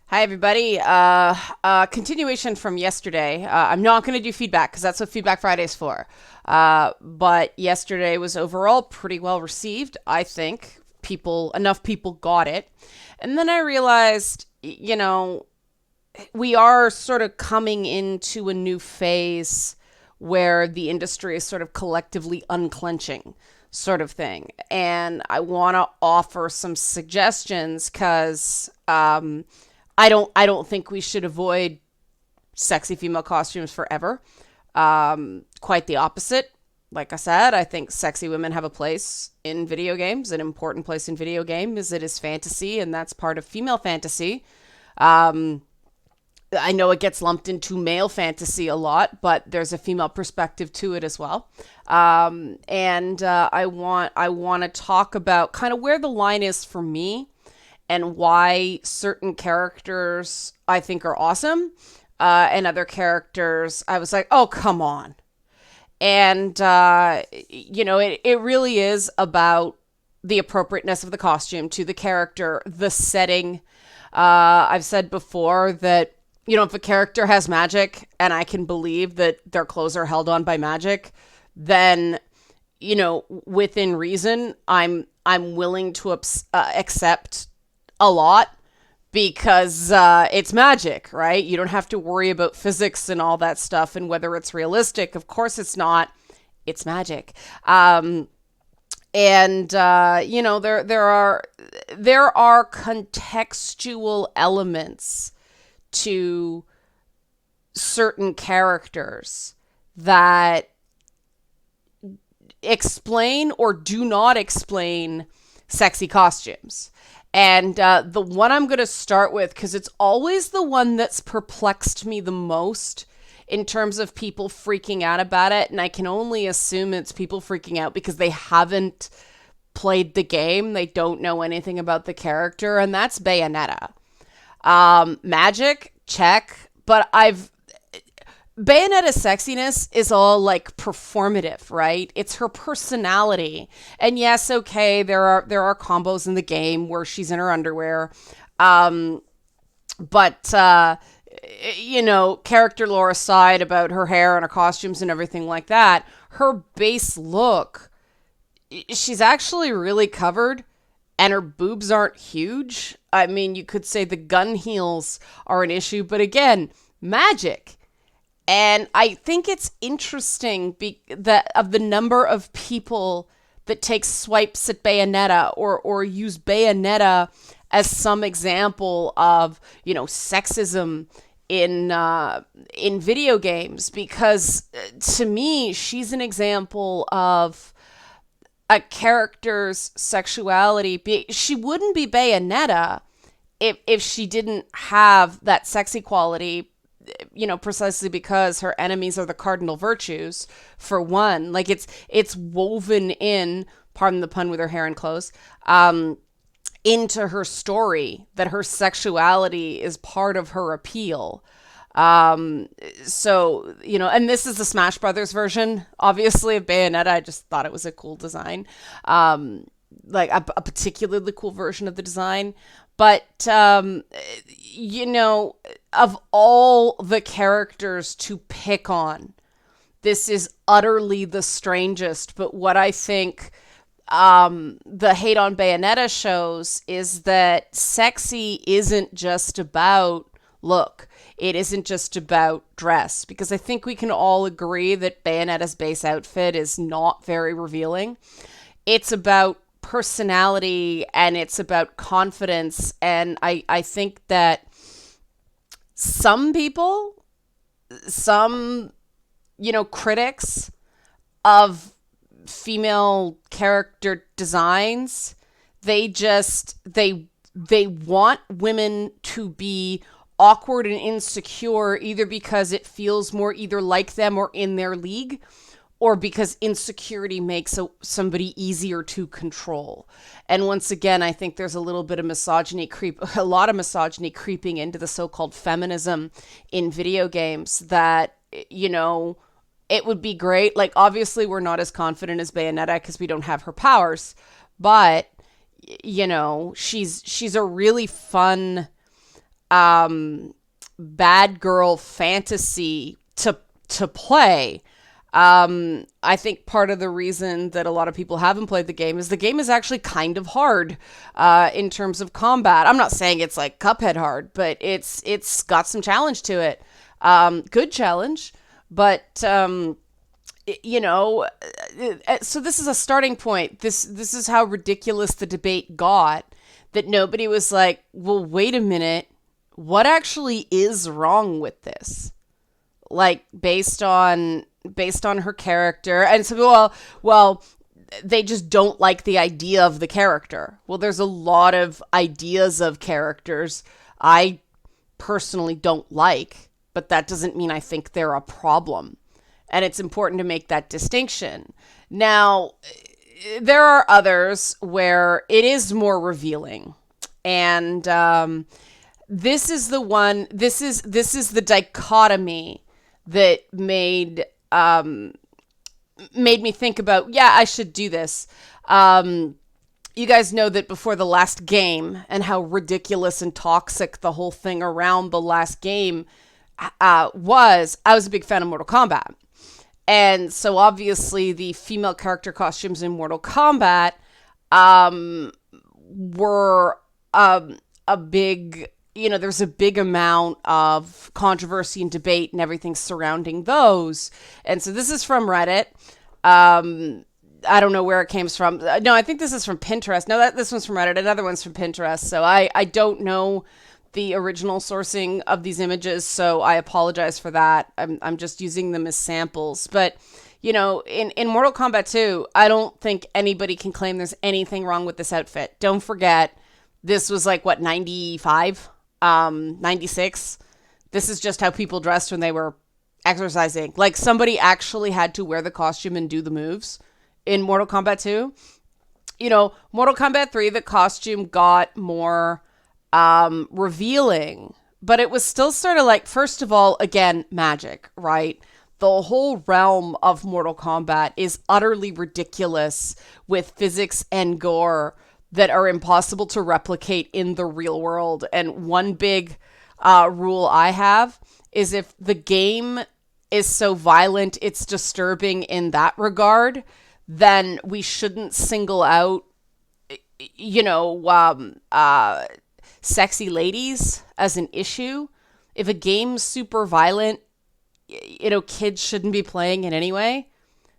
Hi, everybody. Continuation from yesterday. I'm not going to do feedback because that's what Feedback Friday is for. But yesterday was overall pretty well received. I think enough people got it. And then I realized, we are sort of coming into a new phase where the industry is sort of collectively unclenching sort of thing. And I want to offer some suggestions because I don't think we should avoid sexy female costumes forever. Quite the opposite. Like I said, I think sexy women have a place in video games, an important place in video games. It is fantasy, and that's part of female fantasy. Um, I know it gets lumped into male fantasy a lot, but there's a female perspective to it as well. And I want to talk about kind of where the line is for me and why certain characters I think are awesome, and other characters I was like, oh, come on. And, it really is about the appropriateness of the costume to the character, the setting. I've said before that, if a character has magic and I can believe that their clothes are held on by magic, then, within reason, I'm willing to accept a lot because it's magic, right? You don't have to worry about physics and all that stuff and whether it's realistic. Of course, it's not. It's magic. There are contextual elements to certain characters that explain or do not explain sexy costumes. And the one I'm going to start with, because it's always the one that's perplexed me the most in terms of people freaking out about it. And I can only assume it's people freaking out because they haven't played the game. They don't know anything about the character. And that's Bayonetta. Magic, check. But Bayonetta's sexiness is all like performative, right? It's her personality. And yes, okay, there are combos in the game where she's in her underwear. But character lore aside about her hair and her costumes and everything like that, her base look, she's actually really covered and her boobs aren't huge. I mean, you could say the gun heels are an issue, but again, magic. And I think it's interesting that of the number of people that take swipes at Bayonetta or use Bayonetta as some example of, sexism in video games, because to me, she's an example of a character's sexuality. She wouldn't be Bayonetta if she didn't have that sexy quality, precisely because her enemies are the cardinal virtues, for one. Like it's woven in, pardon the pun with her hair and clothes, into her story that her sexuality is part of her appeal. And this is the Smash Brothers version, obviously, of Bayonetta. I just thought it was a cool design. Like a particularly cool version of the design. But, of all the characters to pick on, this is utterly the strangest. But what I think the hate on Bayonetta shows is that sexy isn't just about look. It isn't just about dress. Because I think we can all agree that Bayonetta's base outfit is not very revealing. It's about personality and it's about confidence. And I think that some people, some, critics of female character designs, they want women to be awkward and insecure, either because it feels more either like them or in their league, or because insecurity makes somebody easier to control. And once again, I think there's a lot of misogyny creeping into the so-called feminism in video games that, it would be great. Like, obviously, we're not as confident as Bayonetta because we don't have her powers, but, she's a really fun bad girl fantasy to play. I think part of the reason that a lot of people haven't played the game is actually kind of hard in terms of combat. I'm not saying it's like Cuphead hard, but it's got some challenge to it. Good challenge, but you know, so this is a starting point. This is how ridiculous the debate got, that nobody was like, well, wait a minute, what actually is wrong with this? Like, based on her character. And so, well, they just don't like the idea of the character. Well, there's a lot of ideas of characters I personally don't like, but that doesn't mean I think they're a problem. And it's important to make that distinction. Now, there are others where it is more revealing. And this is the one, this is the dichotomy that made me think about, yeah, I should do this. You guys know that before the last game and how ridiculous and toxic the whole thing around the last game was, I was a big fan of Mortal Kombat. And so obviously the female character costumes in Mortal Kombat were a big, there's a big amount of controversy and debate and everything surrounding those. And so this is from Reddit. I don't know where it came from. No, I think this is from Pinterest. No, this one's from Reddit. Another one's from Pinterest. So I don't know the original sourcing of these images, so I apologize for that. I'm just using them as samples. But, in Mortal Kombat 2, I don't think anybody can claim there's anything wrong with this outfit. Don't forget, this was like, 95? 96? This is just how people dressed when they were exercising. Like, somebody actually had to wear the costume and do the moves in Mortal Kombat 2. Mortal Kombat 3, the costume got more revealing, but it was still sort of like, first of all, again, magic, right? The whole realm of Mortal Kombat is utterly ridiculous with physics and gore that are impossible to replicate in the real world. And one big rule I have is, if the game is so violent it's disturbing in that regard, then we shouldn't single out, sexy ladies as an issue. If a game's super violent, kids shouldn't be playing it anyway.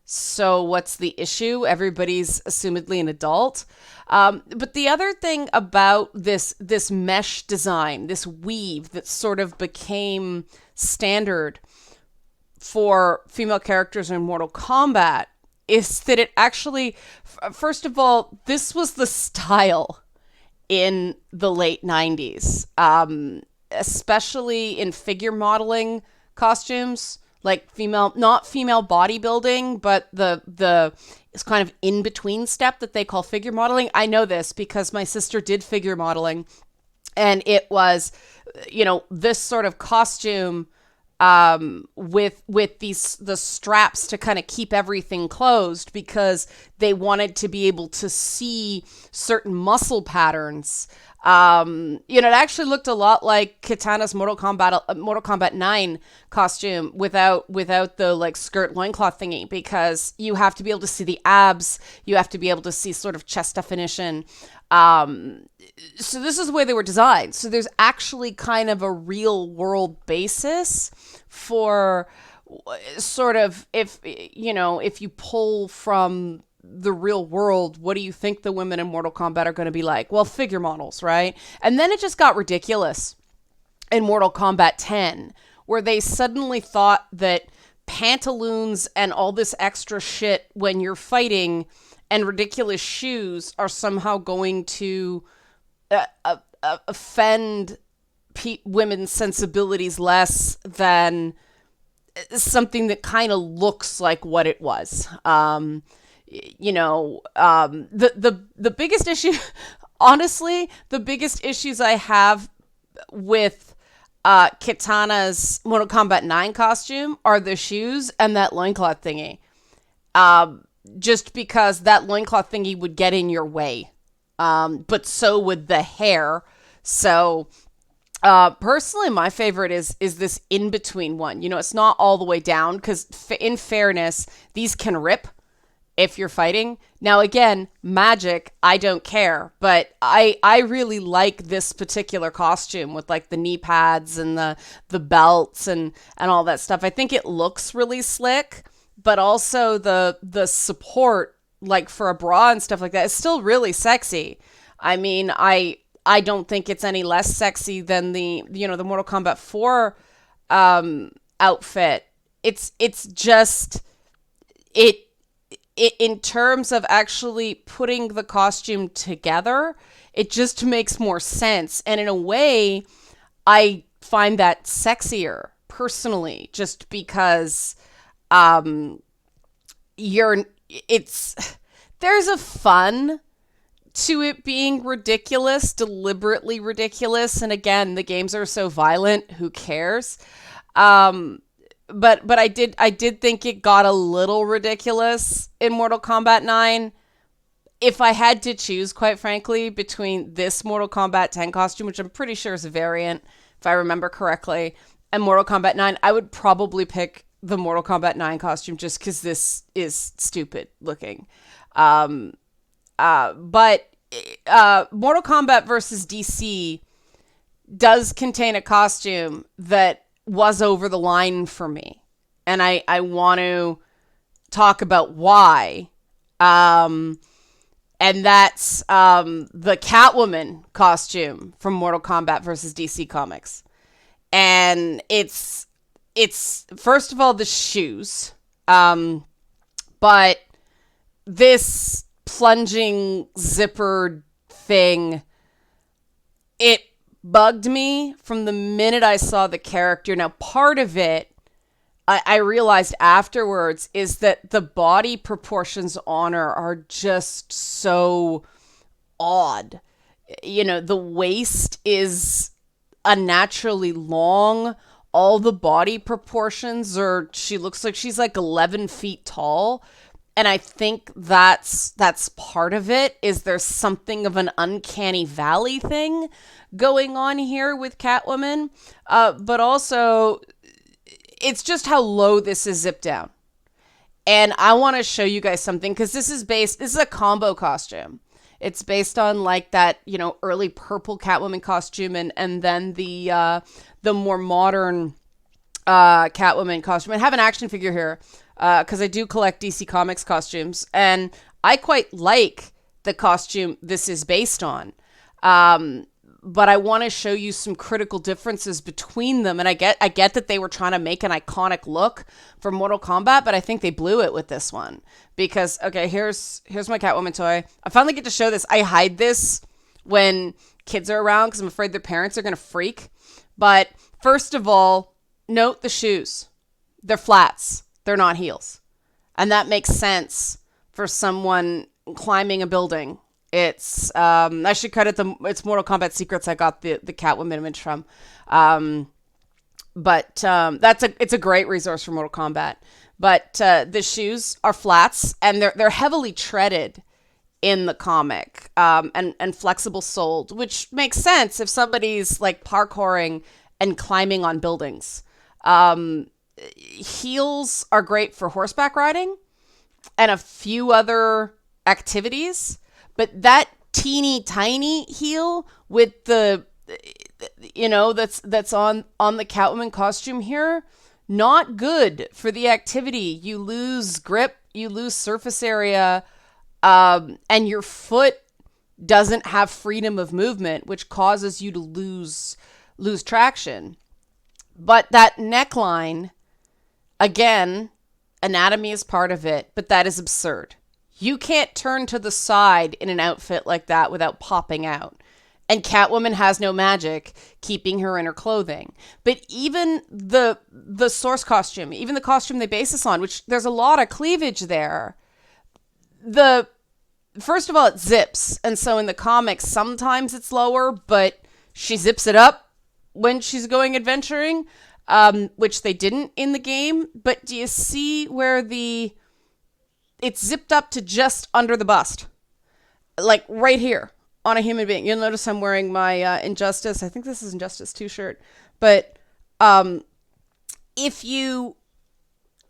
So what's the issue? Everybody's assumedly an adult. But the other thing about this mesh design, this weave that sort of became standard for female characters in Mortal Kombat, is that it actually, first of all, this was the style in the late 90s, especially in figure modeling costumes, like not female bodybuilding, but the it's kind of in between step that they call figure modeling. I know this because my sister did figure modeling, and it was, this sort of costume with the straps to kind of keep everything closed, because they wanted to be able to see certain muscle patterns. It actually looked a lot like Kitana's Mortal Kombat 9 costume without the like skirt loincloth thingy, because you have to be able to see the abs, you have to be able to see sort of chest definition. So this is the way they were designed. So there's actually kind of a real world basis for sort of, if you pull from the real world, what do you think the women in Mortal Kombat are going to be like? Well, figure models, right? And then it just got ridiculous in Mortal Kombat 10, where they suddenly thought that pantaloons and all this extra shit when you're fighting and ridiculous shoes are somehow going to offend women's sensibilities less than something that kind of looks like what it was. The biggest issue, honestly, the biggest issues I have with Kitana's Mortal Kombat 9 costume are the shoes and that loincloth thingy. Just because that loincloth thingy would get in your way. But so would the hair. So Personally, my favorite is this in between one. You know, it's not all the way down because, in fairness, these can rip if you're fighting. Now, again, magic, I don't care, but I really like this particular costume with like the knee pads and the belts and all that stuff. I think it looks really slick, but also the support like for a bra and stuff like that is still really sexy. I mean, I don't think it's any less sexy than the Mortal Kombat 4 outfit. It's just it, it in terms of actually putting the costume together, it just makes more sense. And in a way, I find that sexier personally, just because um you're it's there's a fun to it being ridiculous, deliberately ridiculous. And again, the games are so violent, who cares? Um, but I did think it got a little ridiculous in Mortal Kombat 9. If I had to choose, quite frankly, between this Mortal Kombat 10 costume, which I'm pretty sure is a variant, if I remember correctly, and Mortal Kombat 9, I would probably pick the Mortal Kombat 9 costume just because this is stupid looking. Um, but Mortal Kombat versus DC does contain a costume that was over the line for me. And I want to talk about why. And that's the Catwoman costume from Mortal Kombat versus DC Comics. And it's first of all the shoes. But this plunging zippered thing, it bugged me from the minute I saw the character. Now, part of it, I realized afterwards, is that the body proportions on her are just so odd. You know, the waist is unnaturally long. All the body proportions are, she looks like she's like 11 feet tall. And I think that's part of it, is there's something of an uncanny valley thing going on here with Catwoman. But also, it's just how low this is zipped down. And I want to show you guys something, because this is a combo costume. It's based on like that, early purple Catwoman costume and then the more modern Catwoman costume. I have an action figure here because I do collect DC Comics costumes, and I quite like the costume this is based on. But I want to show you some critical differences between them. And I get that they were trying to make an iconic look for Mortal Kombat, but I think they blew it with this one. Because, okay, here's my Catwoman toy. I finally get to show this. I hide this when kids are around because I'm afraid their parents are going to freak. But first of all, note the shoes. They're flats. They're not heels. And that makes sense for someone climbing a building. It's I should credit it's Mortal Kombat Secrets I got the Catwoman image from. But it's a great resource for Mortal Kombat. But the shoes are flats, and they're heavily treaded in the comic, and flexible soled, which makes sense if somebody's like parkouring and climbing on buildings. Heels are great for horseback riding and a few other activities, but that teeny tiny heel with the that's on the Catwoman costume here, not good for the activity. You lose grip, you lose surface area, and your foot doesn't have freedom of movement, which causes you to lose traction. But that neckline, again, anatomy is part of it, but that is absurd. You can't turn to the side in an outfit like that without popping out. And Catwoman has no magic keeping her in her clothing. But even the source costume, even the costume they base this on, which there's a lot of cleavage there, first of all, it zips. And so in the comics, sometimes it's lower, but she zips it up when she's going adventuring, which they didn't in the game. But do you see where it's zipped up to just under the bust? Like right here on a human being. You'll notice I'm wearing my Injustice. I think this is Injustice 2 shirt. But if you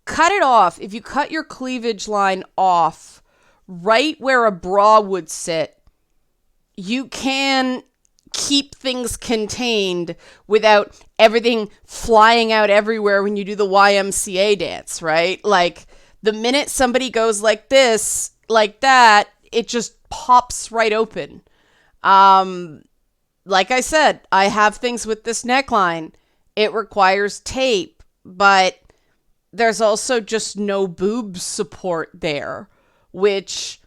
cut it off, if you cut your cleavage line off right where a bra would sit, you can keep things contained without everything flying out everywhere when you do the YMCA dance, right? Like, the minute somebody goes like this, like that, it just pops right open. Like I said, I have things with this neckline. It requires tape, but there's also just no boob support there, which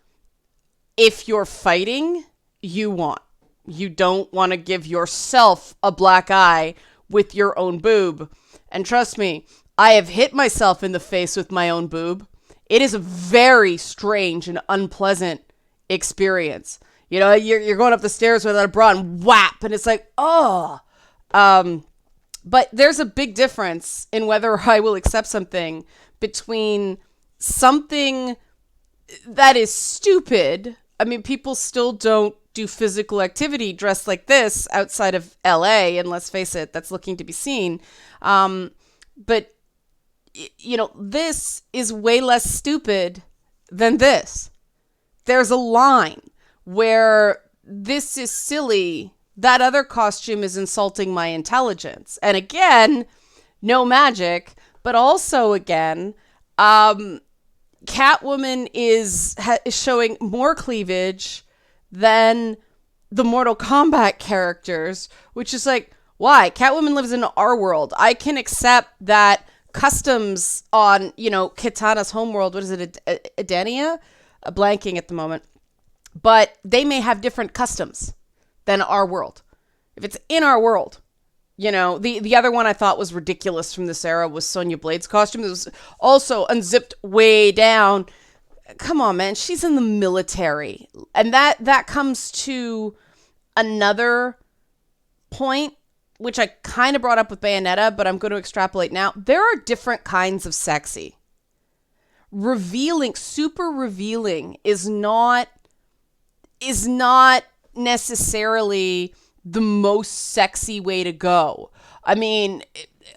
if you're fighting, you want. You don't want to give yourself a black eye with your own boob. And trust me, I have hit myself in the face with my own boob. It is a very strange and unpleasant experience. You know, you're going up the stairs without a bra and whap, and it's like, oh. But there's a big difference in whether I will accept something between something that is stupid. I mean, people still don't do physical activity dressed like this outside of LA, and let's face it, that's looking to be seen. But, you know, this is way less stupid than this. There's a line where this is silly. That other costume is insulting my intelligence. And again, no magic, but also again, Catwoman is showing more cleavage than the Mortal Kombat characters, which is like, why? Catwoman lives in our world. I can accept that customs on, you know, Kitana's homeworld, what is it, Adania? Blanking at the moment. But they may have different customs than our world. If it's in our world, you know, the other one I thought was ridiculous from this era was Sonya Blade's costume. It was also unzipped way down. Come on, man. She's in the military. And that comes to another point, which I kind of brought up with Bayonetta, but I'm going to extrapolate now. There are different kinds of sexy. Revealing, super revealing is not necessarily the most sexy way to go. I mean,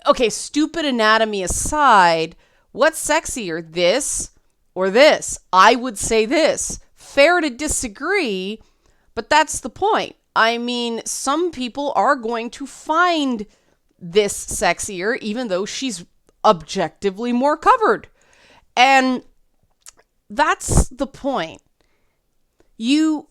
okay, stupid anatomy aside, what's sexier, this or this? I would say this. Fair to disagree, but that's the point. I mean, some people are going to find this sexier, even though she's objectively more covered. And that's the point. You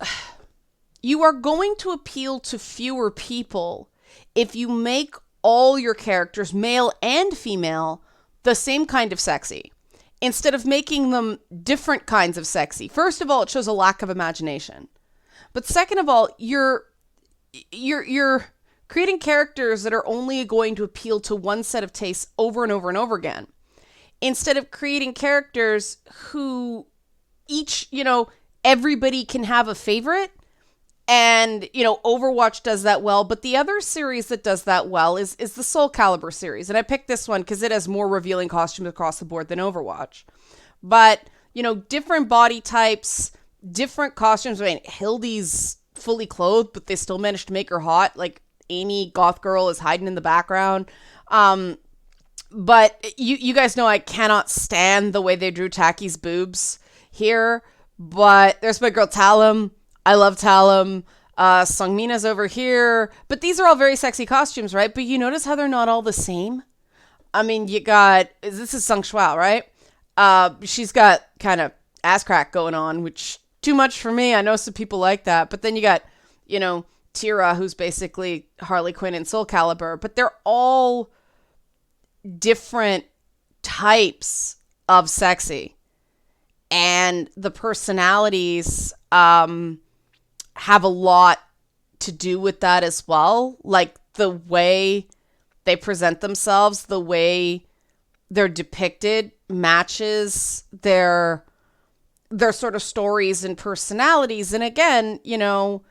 are going to appeal to fewer people if you make all your characters, male and female, the same kind of sexy, instead of making them different kinds of sexy. First of all, it shows a lack of imagination. But second of all, you're creating characters that are only going to appeal to one set of tastes over and over and over again, instead of creating characters who each, you know, everybody can have a favorite. And, you know, Overwatch does that well, but the other series that does that well is the Soul Calibur series. And I picked this one because it has more revealing costumes across the board than Overwatch. But, you know, different body types, different costumes. I mean, Hildy's fully clothed, but they still managed to make her hot. Like, Amy, Goth Girl, is hiding in the background. But you guys know I cannot stand the way they drew Taki's boobs here. But there's my girl Talum. I love Talum. Sungmina's over here. But these are all very sexy costumes, right? But you notice how they're not all the same? I mean, you got... This is Sung Shuao, right? She's got kind of ass crack going on, which too much for me. I know some people like that. But then you got, you know, Tira, who's basically Harley Quinn in Soul Calibur. But they're all different types of sexy. And the personalities... have a lot to do with that as well. Like the way they present themselves, the way they're depicted matches their sort of stories and personalities. And again, you know,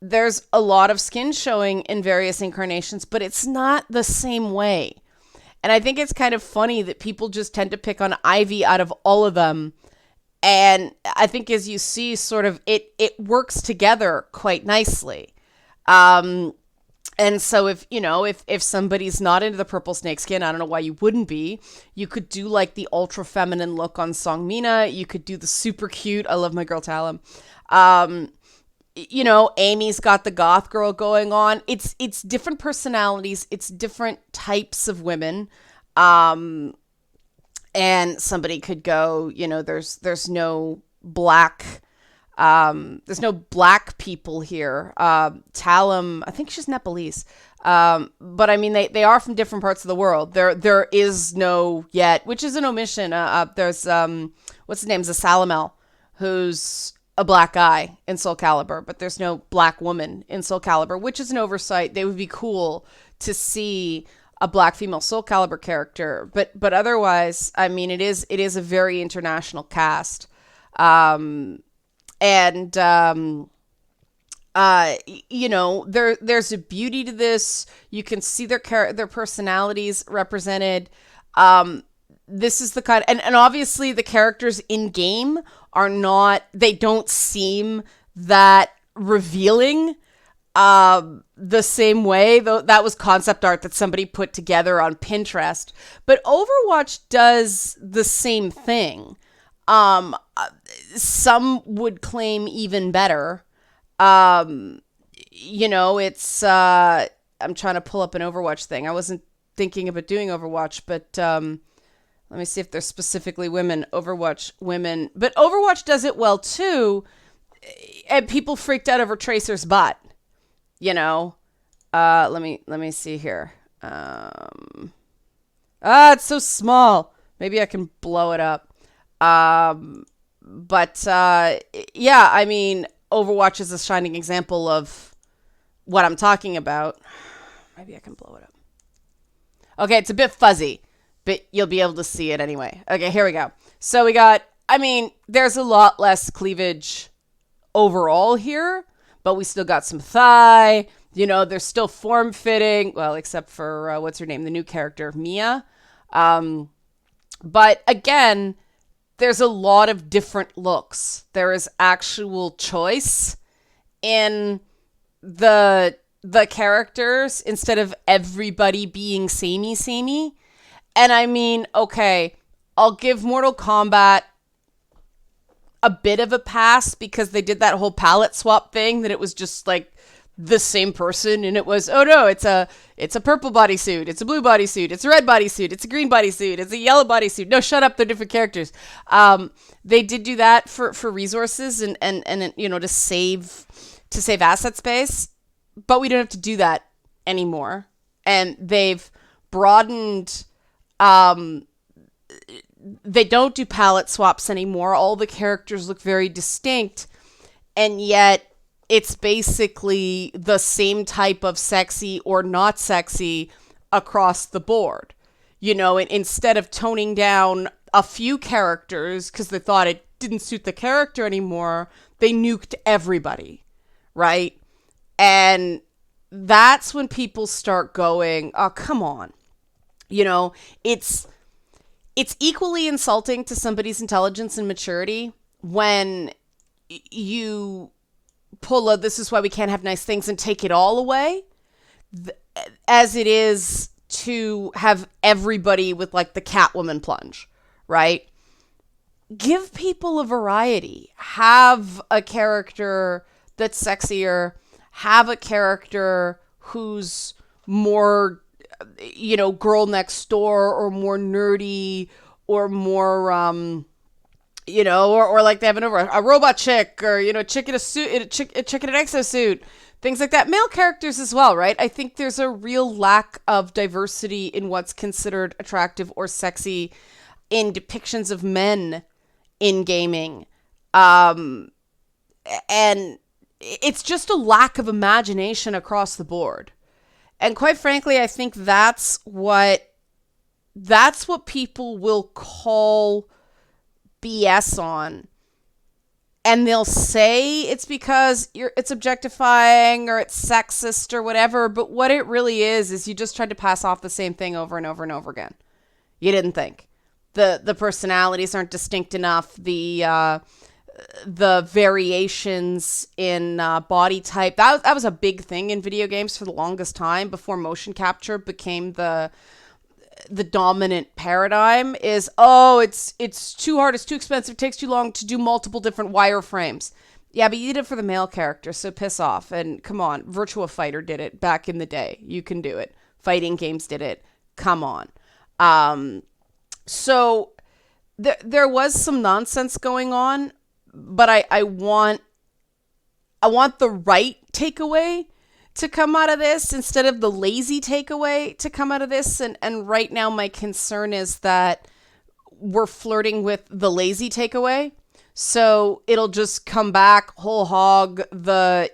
there's a lot of skin showing in various incarnations, but it's not the same way. And I think it's kind of funny that people just tend to pick on Ivy out of all of them And I think as you see, sort of it works together quite nicely. Um, and so if somebody's not into the purple snakeskin, I don't know why you wouldn't be. You could do like the ultra feminine look on Songmina. You could do the super cute. I love my girl Talum. Um, Amy's got the goth girl going on. It's different personalities. It's different types of women. Um, and somebody could go, there's no black. There's no black people here. Talum, I think she's Nepalese. But I mean, they are from different parts of the world. There is no yet, which is an omission. There's, what's his name? Zasalamel, who's a black guy in Soul Calibur, but there's no black woman in Soul Calibur, which is an oversight. They would be cool to see a black female Soul Calibur character, but otherwise, I mean, it is a very international cast. And there's a beauty to this. You can see their personalities represented. This is the kind, and obviously the characters in game they don't seem that revealing the same way, though that was concept art that somebody put together on Pinterest. But Overwatch does the same thing. Some would claim even better. It's I'm trying to pull up an Overwatch thing. I wasn't thinking about doing Overwatch, but let me see if there's specifically Overwatch women. But Overwatch does it well too. And people freaked out over Tracer's butt. Let me see here. It's so small. Maybe I can blow it up. Yeah, I mean, Overwatch is a shining example of what I'm talking about. Maybe I can blow it up. Okay, it's a bit fuzzy, but you'll be able to see it anyway. Okay, here we go. So there's a lot less cleavage overall here, but we still got some thigh. They're still form-fitting. Well, except for, what's her name? The new character, Mia. But again, there's a lot of different looks. There is actual choice in the characters instead of everybody being samey. And I mean, okay, I'll give Mortal Kombat a bit of a pass because they did that whole palette swap thing that it was just like the same person, and it was, oh no, it's a purple bodysuit, it's a blue bodysuit, it's a red bodysuit, it's a green bodysuit, it's a yellow bodysuit. No, shut up, they're different characters. They did do that for resources and to save asset space, but we don't have to do that anymore. And they've broadened. They don't do palette swaps anymore. All the characters look very distinct, and yet it's basically the same type of sexy or not sexy across the board. And instead of toning down a few characters because they thought it didn't suit the character anymore, they nuked everybody, right? And that's when people start going, oh, come on. It's equally insulting to somebody's intelligence and maturity when you pull a "this is why we can't have nice things" and take it all away, as it is to have everybody with like the Catwoman plunge, right? Give people a variety. Have a character that's sexier. Have a character who's more, girl next door, or more nerdy, or more, or like they have a robot chick, or, chick in a suit, chick in an exosuit, things like that. Male characters as well, right? I think there's a real lack of diversity in what's considered attractive or sexy in depictions of men in gaming. And it's just a lack of imagination across the board. And quite frankly, I think that's what people will call BS on. And they'll say it's because it's objectifying or it's sexist or whatever. But what it really is you just tried to pass off the same thing over and over and over again. You didn't think. the personalities aren't distinct enough. The variations in body type, that was a big thing in video games for the longest time before motion capture became the dominant paradigm. Is, oh, it's too hard, it's too expensive, it takes too long to do multiple different wireframes. Yeah, but you did it for the male character, so piss off. And come on, Virtua Fighter did it back in the day. You can do it. Fighting games did it. Come on. So there was some nonsense going on, but I want the right takeaway to come out of this instead of the lazy takeaway to come out of this. And right now my concern is that we're flirting with the lazy takeaway. So it'll just come back whole hog, the,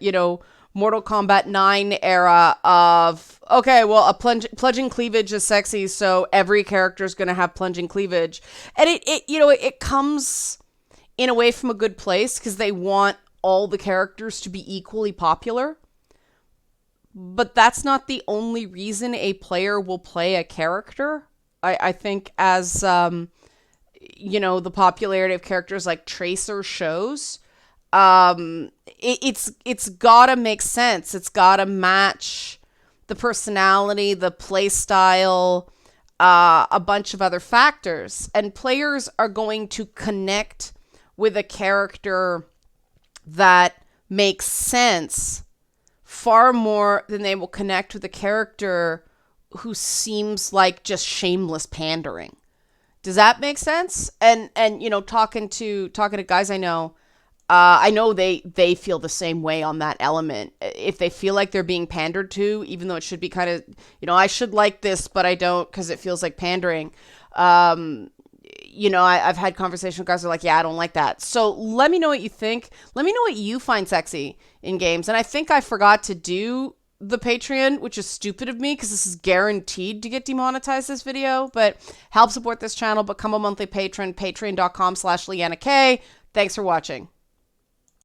Mortal Kombat 9 era of, okay, well, plunging cleavage is sexy, so every character is going to have plunging cleavage. And it comes in a way from a good place because they want all the characters to be equally popular. But that's not the only reason a player will play a character. I think as, the popularity of characters like Tracer shows, it's gotta make sense. It's gotta match the personality, the play style, a bunch of other factors. And players are going to connect with a character that makes sense far more than they will connect with a character who seems like just shameless pandering. Does that make sense? And talking to guys I know they feel the same way on that element. If they feel like they're being pandered to, even though it should be kind of, I should like this, but I don't because it feels like pandering. I've had conversations with guys who are like, yeah, I don't like that. So let me know what you think. Let me know what you find sexy in games. And I think I forgot to do the Patreon, which is stupid of me because this is guaranteed to get demonetized, this video, but help support this channel. Become a monthly patron, patreon.com/LeannaK. Thanks for watching.